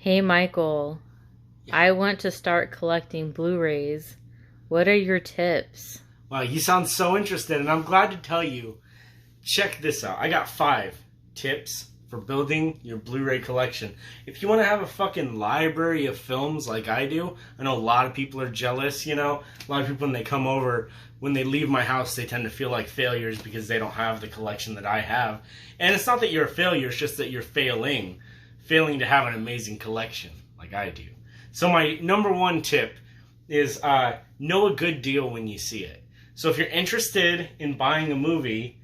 Hey Michael, Yeah. I want to start collecting Blu-rays. What are your tips? Wow, you sound so interested, and I'm glad to tell you. Check this out. I got 5 tips for building your Blu-ray collection. If you want to have a fucking library of films like I do, I know a lot of people are jealous, A lot of people, when they come over, when they leave my house, they tend to feel like failures because they don't have the collection that I have. And it's not that you're a failure, it's just that you're failing to have an amazing collection like I do. So my number one tip is know a good deal when you see it. So if you're interested in buying a movie,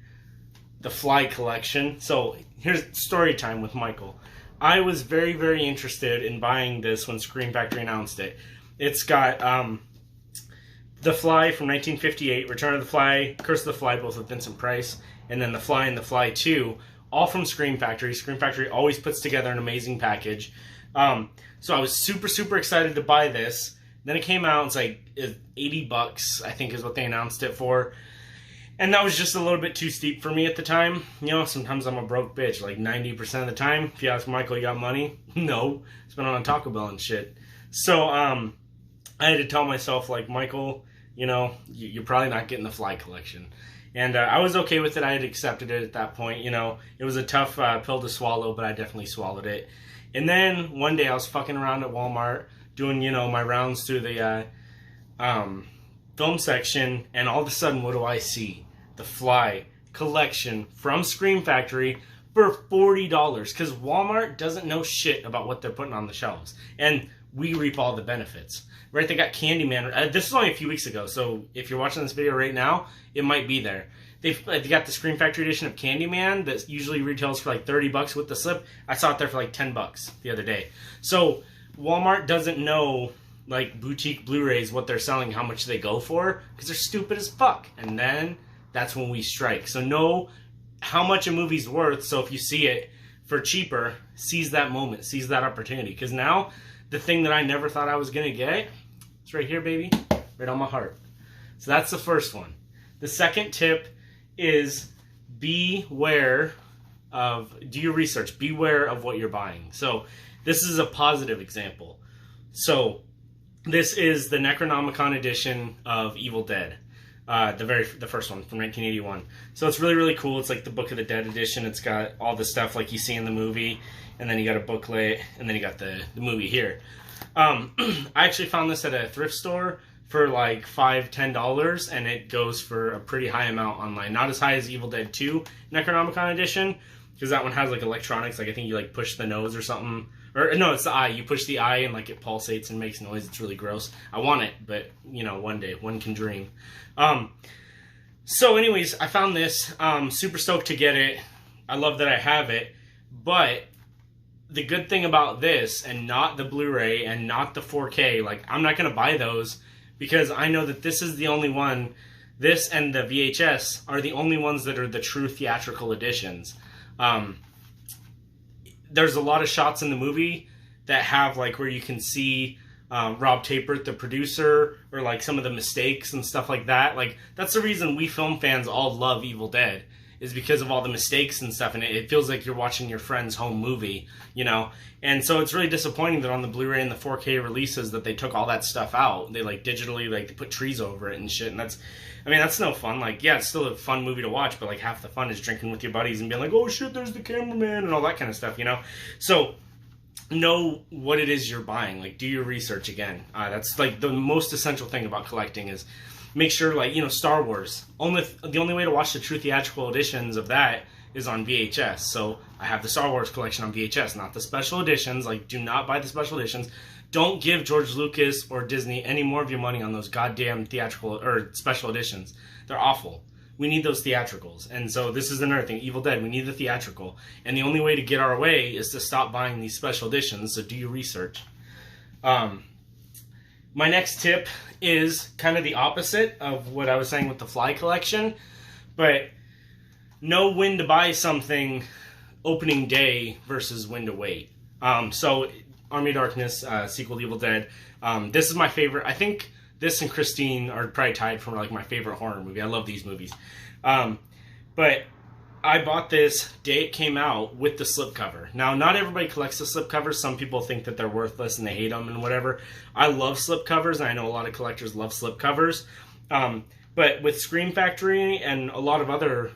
the Fly collection. So here's story time with Michael. I was very, very interested in buying this when Scream Factory announced it. It's got The Fly from 1958, Return of the Fly, Curse of the Fly, both with Vincent Price, and then The Fly and The Fly 2, all from Scream Factory. Scream Factory always puts together an amazing package. So I was super, super excited to buy this. Then it came out, it's like $80, I think is what they announced it for. And that was just a little bit too steep for me at the time. Sometimes I'm a broke bitch, like 90% of the time. If you ask Michael, you got money? No. Spent it on Taco Bell and shit. So, I had to tell myself, like, Michael, you're probably not getting the Fly collection. And I was okay with it. I had accepted it at that point. It was a tough pill to swallow, but I definitely swallowed it. And then one day I was fucking around at Walmart doing, my rounds through the film section, and all of a sudden, what do I see? The Fly collection from Scream Factory for $40, because Walmart doesn't know shit about what they're putting on the shelves, and we reap all the benefits. Right? They got Candyman. This was only a few weeks ago, so if you're watching this video right now, it might be there. They got the Scream Factory edition of Candyman that usually retails for like $30 with the slip. I saw it there for like $10 the other day. So Walmart doesn't know, like, boutique Blu-rays, what they're selling, how much they go for, because they're stupid as fuck. And then that's when we strike. So know how much a movie's worth, so if you see it for cheaper, seize that moment, seize that opportunity. Because now, the thing that I never thought I was going to get, it's right here, baby, right on my heart. So that's the first one. The second tip is do your research. Beware of what you're buying. So this is a positive example. So this is the Necronomicon edition of Evil Dead, the first one from 1981. So it's really, really cool. It's like the Book of the Dead edition. It's got all the stuff like you see in the movie, and then you got a booklet, and then you got the movie here. I actually found this at a thrift store for like $5-10, and it goes for a pretty high amount online. Not as high as Evil Dead 2 Necronomicon edition, because that one has like electronics. Like I think you like push the nose or something. Or no, it's the eye. You push the eye and like it pulsates and makes noise. It's really gross. I want it, but one day one can dream. So anyways, I found this. Super stoked to get it. I love that I have it. But the good thing about this, and not the Blu-ray and not the 4K, like I'm not gonna buy those because I know that this is the only one. This and the VHS are the only ones that are the true theatrical editions. There's a lot of shots in the movie that have like where you can see Rob Tapert, the producer, or like some of the mistakes and stuff like that. Like that's the reason we film fans all love Evil Dead, is because of all the mistakes and stuff, and it feels like you're watching your friend's home movie, And so it's really disappointing that on the Blu-ray and the 4K releases that they took all that stuff out. They like digitally they put trees over it and shit, and that's no fun. Like, yeah, it's still a fun movie to watch, but like half the fun is drinking with your buddies and being like, oh shit, there's the cameraman and all that kind of stuff, So know what it is you're buying. Like, do your research again. That's like the most essential thing about collecting is make sure, like, Star Wars. The only way to watch the true theatrical editions of that is on VHS. So I have the Star Wars collection on VHS, not the special editions. Like, do not buy the special editions. Don't give George Lucas or Disney any more of your money on those goddamn theatrical or special editions. They're awful. We need those theatricals. And so this is another thing. Evil Dead, we need the theatrical. And the only way to get our way is to stop buying these special editions, so do your research. My next tip is kind of the opposite of what I was saying with the Fly collection, but know when to buy something opening day versus when to wait. So Army of Darkness, sequel to Evil Dead. This is my favorite. I think this and Christine are probably tied for like my favorite horror movie. I love these movies. But I bought this day it came out with the slipcover. Now, not everybody collects the slipcovers. Some people think that they're worthless and they hate them and whatever. I love slipcovers, and I know a lot of collectors love slipcovers. But with Scream Factory and a lot of other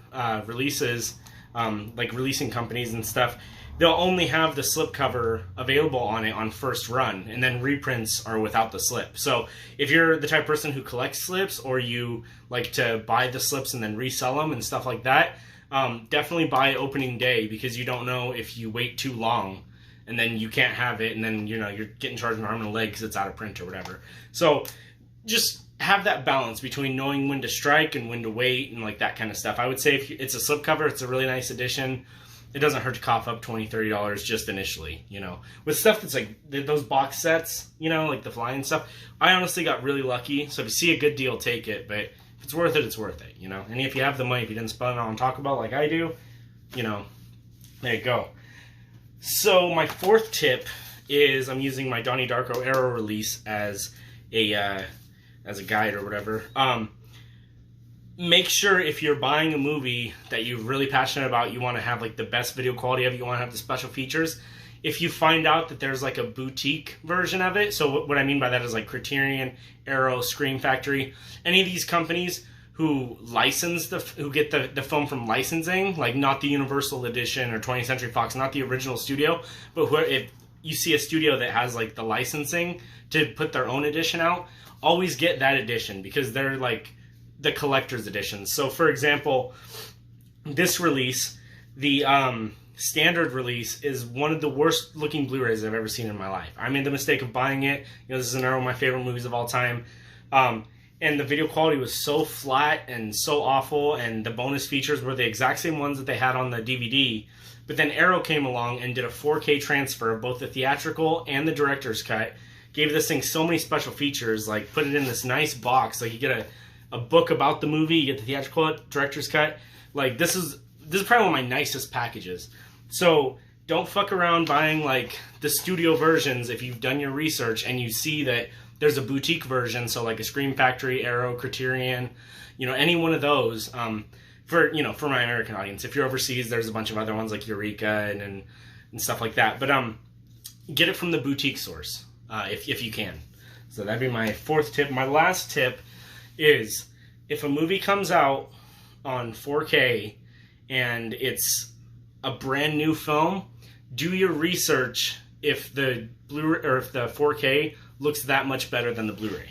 releases, like releasing companies and stuff, they'll only have the slipcover available on it on first run, and then reprints are without the slip. So if you're the type of person who collects slips, or you like to buy the slips and then resell them and stuff like that, definitely buy opening day, because you don't know if you wait too long and then you can't have it, and then you're getting charged an arm and a leg because it's out of print or whatever. So just have that balance between knowing when to strike and when to wait and like that kind of stuff. I would say if it's a slipcover, it's a really nice addition. It doesn't hurt to cough up $20, $30 just initially, With stuff that's like those box sets, like the flying stuff, I honestly got really lucky. So if you see a good deal, take it. But if it's worth it, it's worth it, And if you have the money, if you didn't spend it on Taco Bell like I do, there you go. So my fourth tip is I'm using my Donnie Darko Arrow release as a guide or whatever. Make sure if you're buying a movie that you're really passionate about, you want to have like the best video quality of it, you want to have the special features. If you find out that there's like a boutique version of it, so what I mean by that is like Criterion, Arrow, Scream Factory, any of these companies who license who get the film from licensing, like not the Universal Edition or 20th Century Fox, not the original studio, but if you see a studio that has like the licensing to put their own edition out, always get that edition, because they're like the collector's editions. So for example, this release, the standard release, is one of the worst looking Blu-rays I've ever seen in my life. I made the mistake of buying it. This is another one of my favorite movies of all time. And the video quality was so flat and so awful, and the bonus features were the exact same ones that they had on the DVD. But then Arrow came along and did a 4K transfer of both the theatrical and the director's cut. Gave this thing so many special features, like put it in this nice box. Like you get a book about the movie, you get the theatrical director's cut. Like this is probably one of my nicest packages. So don't fuck around buying like the studio versions if you've done your research and you see that there's a boutique version, so like a Scream Factory, Arrow, Criterion, any one of those. For my American audience. If you're overseas, there's a bunch of other ones like Eureka and stuff like that. But get it from the boutique source if you can. So that'd be my fourth tip. My last tip is if a movie comes out on 4K and it's a brand new film, do your research if the Blu-ray or if the 4K looks that much better than the Blu-ray.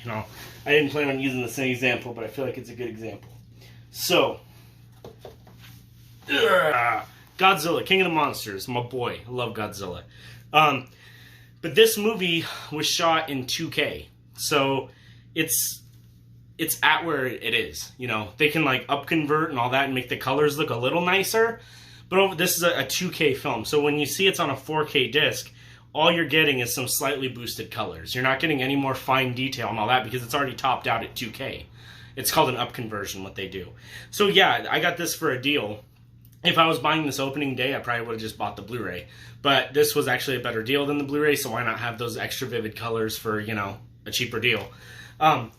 I didn't plan on using the same example, but I feel like it's a good example. So, Godzilla, King of the Monsters, my boy. I love Godzilla. But this movie was shot in 2K, so it's at where it is. They can like upconvert and all that and make the colors look a little nicer. But this is a 2K film, so when you see it's on a 4K disc, all you're getting is some slightly boosted colors. You're not getting any more fine detail and all that because it's already topped out at 2K. It's called an upconversion, what they do. So yeah, I got this for a deal. If I was buying this opening day, I probably would have just bought the Blu-ray. But this was actually a better deal than the Blu-ray, so why not have those extra vivid colors for, a cheaper deal. But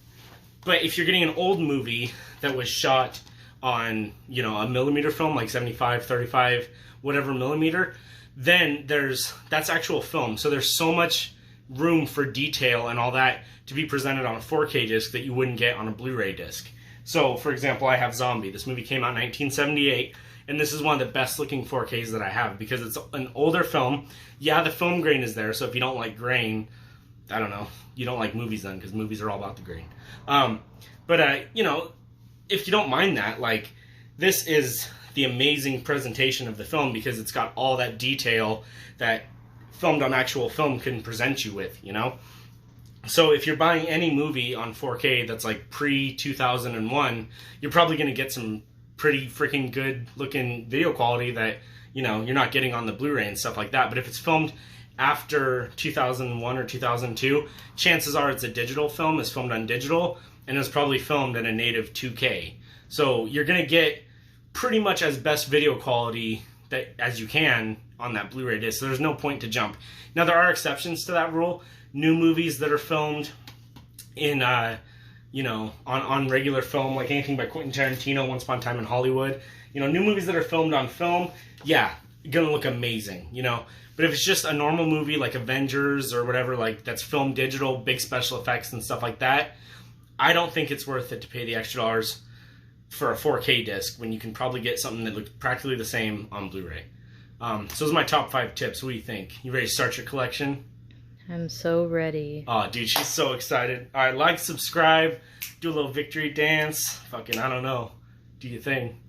if you're getting an old movie that was shot on, a millimeter film, like 75, 35, whatever millimeter, then that's actual film. So there's so much room for detail and all that to be presented on a 4K disc that you wouldn't get on a Blu-ray disc. So, for example, I have Zombie. This movie came out in 1978, and this is one of the best looking 4Ks that I have because it's an older film. Yeah, the film grain is there, so if you don't like grain, I don't know, you don't like movies then, because movies are all about the grain. But if you don't mind that, like, this is the amazing presentation of the film because it's got all that detail that filmed on actual film can present you with, So if you're buying any movie on 4K that's like pre-2001, you're probably going to get some pretty freaking good looking video quality that, you're not getting on the Blu-ray and stuff like that. But if it's filmed after 2001 or 2002, chances are it's a digital film, it's filmed on digital, and it's probably filmed at a native 2K. So you're going to get pretty much as best video quality as you can on that Blu-ray disc. So there's no point to jump. Now there are exceptions to that rule. New movies that are filmed in, on regular film, like anything by Quentin Tarantino, Once Upon a Time in Hollywood, You know, new movies that are filmed on film, yeah, gonna look amazing, you know. But if it's just a normal movie like Avengers or whatever, like that's filmed digital, big special effects and stuff like that, I don't think it's worth it to pay the extra dollars for a 4K disc when you can probably get something that looks practically the same on Blu-ray. So those are my top 5 tips. What do you think? You ready to start your collection? I'm so ready. Oh, dude, she's so excited. All right, like, subscribe, do a little victory dance. Fucking, I don't know. Do your thing.